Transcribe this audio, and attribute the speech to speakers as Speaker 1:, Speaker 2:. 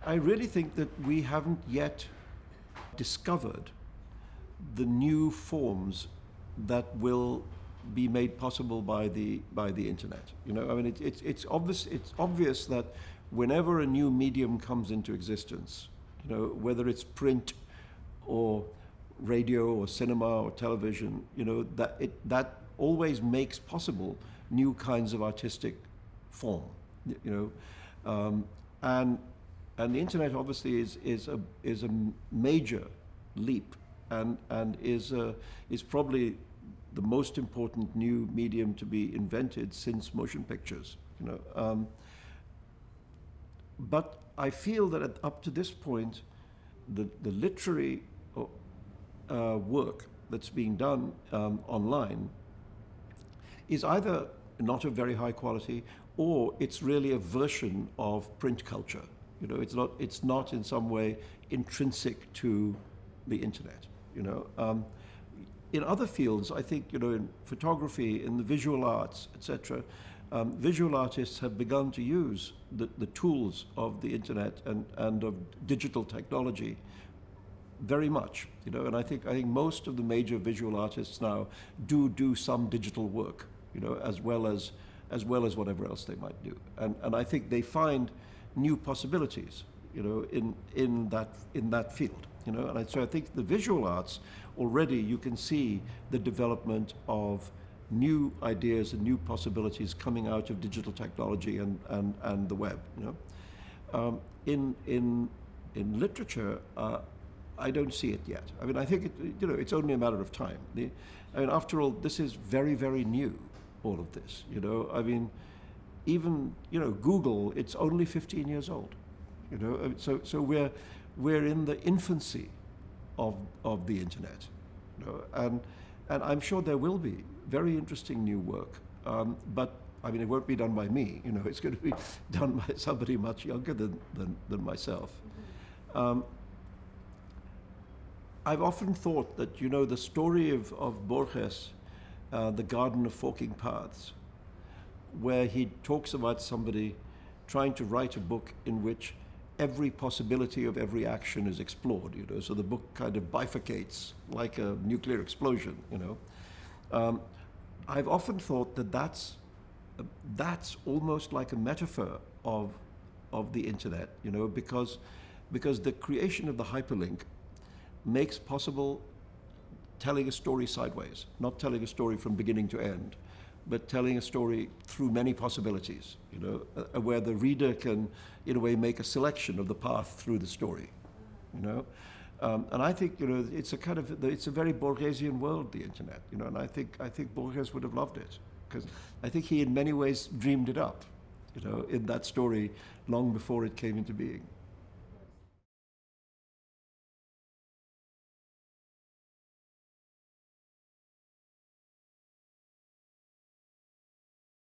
Speaker 1: I really think that we haven't yet discovered the new forms that will be made possible by the internet. You know, I mean, it's obvious that whenever a new medium comes into existence, you know, whether it's print or radio or cinema or television, you know, that always makes possible new kinds of artistic form. You know, and the internet obviously is a major leap, and is probably the most important new medium to be invented since motion pictures. You know, but I feel that up to this point, the literary work that's being done online is either not of very high quality, or it's really a version of print culture. You know, it's not in some way intrinsic to the internet. You know, in other fields, I think, you know, in photography, in the visual arts, etc., visual artists have begun to use the tools of the internet and of digital technology very much. You know, and I think most of the major visual artists now do some digital work. You know, as well as whatever else they might do, and I think they find new possibilities, you know, in that field, you know, and so I think the visual arts already you can see the development of new ideas and new possibilities coming out of digital technology and the web, you know. In literature, I don't see it yet. I mean, I think it's only a matter of time. I mean, after all, this is very, very new. All of this, you know. I mean, even, you know, Google, it's only 15 years old, you know. So we're in the infancy of the internet, you know, and I'm sure there will be very interesting new work, but I mean, it won't be done by me, you know. It's going to be done by somebody much younger than myself. I've often thought that, you know, the story of Borges, The Garden of Forking Paths, where he talks about somebody trying to write a book in which every possibility of every action is explored, you know, so the book kind of bifurcates like a nuclear explosion, you know. I've often thought that that's almost like a metaphor of the internet, you know, because the creation of the hyperlink makes possible telling a story sideways, not telling a story from beginning to end, but telling a story through many possibilities, you know, where the reader can, in a way, make a selection of the path through the story, you know. And I think, you know, it's a very Borgesian world, the internet, you know, and I think Borges would have loved it, because I think he in many ways dreamed it up, you know, in that story long before it came into being.